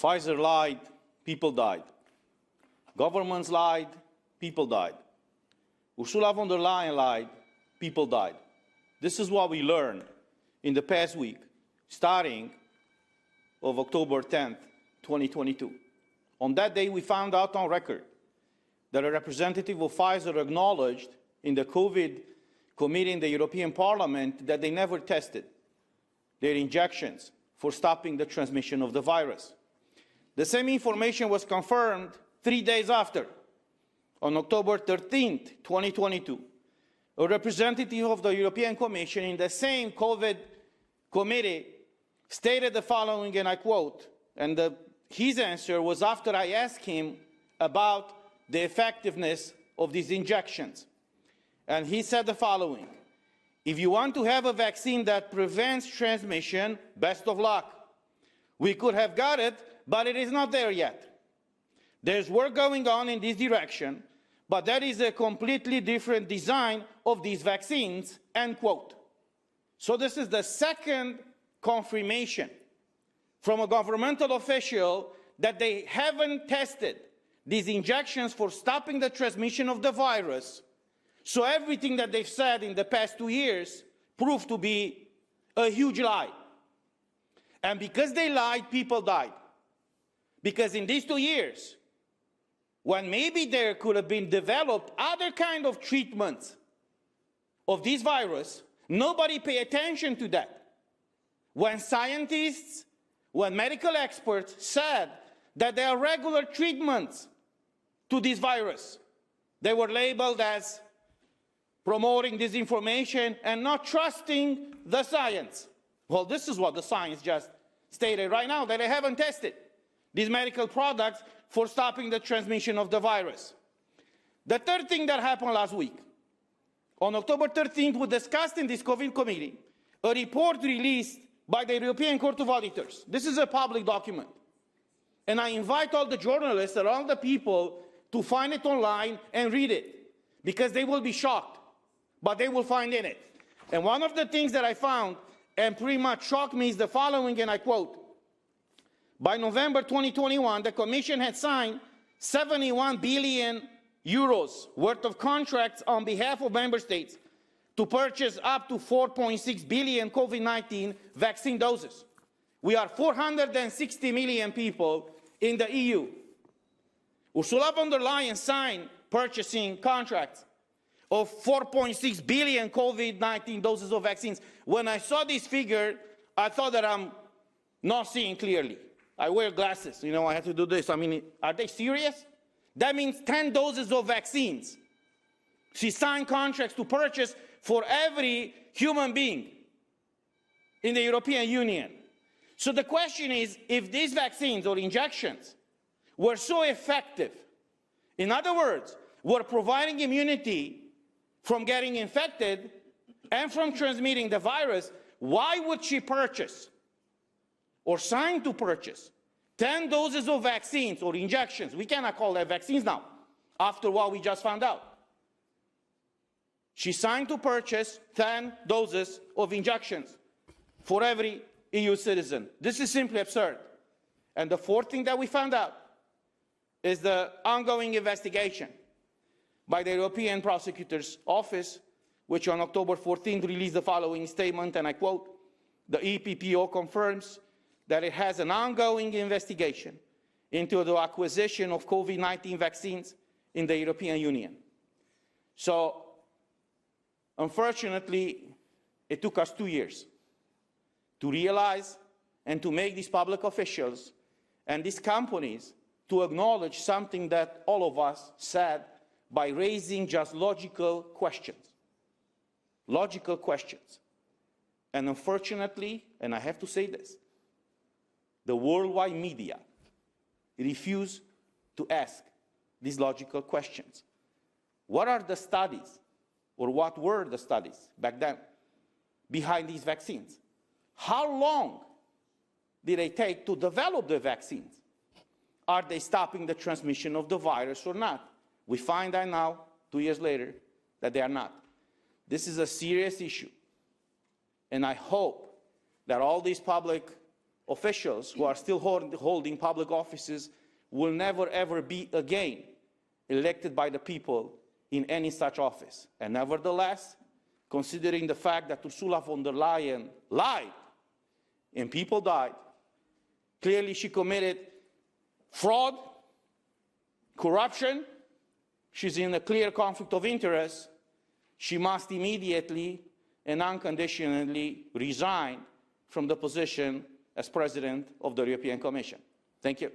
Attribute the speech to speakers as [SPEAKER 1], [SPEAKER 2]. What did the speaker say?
[SPEAKER 1] Pfizer lied, people died. Governments lied, people died. Ursula von der Leyen lied, people died. This is what we learned in the past week, starting of October 10th, 2022. On that day, we found out on record that a representative of Pfizer acknowledged in the COVID committee in the European Parliament that they never tested their injections for stopping the transmission of the virus. The same information was confirmed 3 days after, on October 13th, 2022. A representative of the European Commission in the same COVID committee stated the following, and I quote, and his answer was after I asked him about the effectiveness of these injections. And he said the following: if you want to have a vaccine that prevents transmission, best of luck. We could have got it, but it is not there yet. There's work going on in this direction, but that is a completely different design of these vaccines, end quote. So this is the second confirmation from a governmental official that they haven't tested these injections for stopping the transmission of the virus. So everything that they've said in the past 2 years proved to be a huge lie. And because they lied, people died. Because in these 2 years, when maybe there could have been developed other kind of treatments of this virus, nobody paid attention to that. When scientists, when medical experts said that there are regular treatments to this virus, they were labeled as promoting disinformation and not trusting the science. Well, this is what the science just stated right now, that they haven't tested these medical products for stopping the transmission of the virus. The third thing that happened last week, on October 13th, we discussed in this COVID committee a report released by the European Court of Auditors. This is a public document. And I invite all the journalists and all the people to find it online and read it, because they will be shocked, but they will find in it. And one of the things that I found and pretty much shocked me is the following, and I quote: by November 2021, the Commission had signed 71 billion euros worth of contracts on behalf of member states to purchase up to 4.6 billion COVID-19 vaccine doses. We are 460 million people in the EU. Ursula von der Leyen signed purchasing contracts of 4.6 billion COVID-19 doses of vaccines. When I saw this figure, I thought that I'm not seeing clearly. I wear glasses, you know, I have to do this. I mean, are they serious? That means 10 doses of vaccines. She signed contracts to purchase for every human being in the European Union. So the question is, if these vaccines or injections were so effective, in other words, were providing immunity from getting infected and from transmitting the virus, why would she purchase or sign to purchase 10 doses of vaccines or injections? We cannot call that vaccines now, after what we just found out. She signed to purchase 10 doses of injections for every EU citizen. This is simply absurd. And the fourth thing that we found out is the ongoing investigation by the European Prosecutor's Office, which on October 14th released the following statement, and I quote: the EPPO confirms that it has an ongoing investigation into the acquisition of COVID-19 vaccines in the European Union. So, unfortunately, it took us 2 years to realize and to make these public officials and these companies to acknowledge something that all of us said by raising just logical questions. Logical questions. And unfortunately, and I have to say this, the worldwide media refuse to ask these logical questions. What are the studies, or what were the studies back then, behind these vaccines? How long did they take to develop the vaccines? Are they stopping the transmission of the virus or not? We find out now, 2 years later, that they are not. This is a serious issue. And I hope that all these public officials who are still holding public offices will never ever be again elected by the people in any such office. And nevertheless, considering the fact that Ursula von der Leyen lied and people died, clearly she committed fraud, corruption, she's in a clear conflict of interest, she must immediately and unconditionally resign from the position as President of the European Commission. Thank you.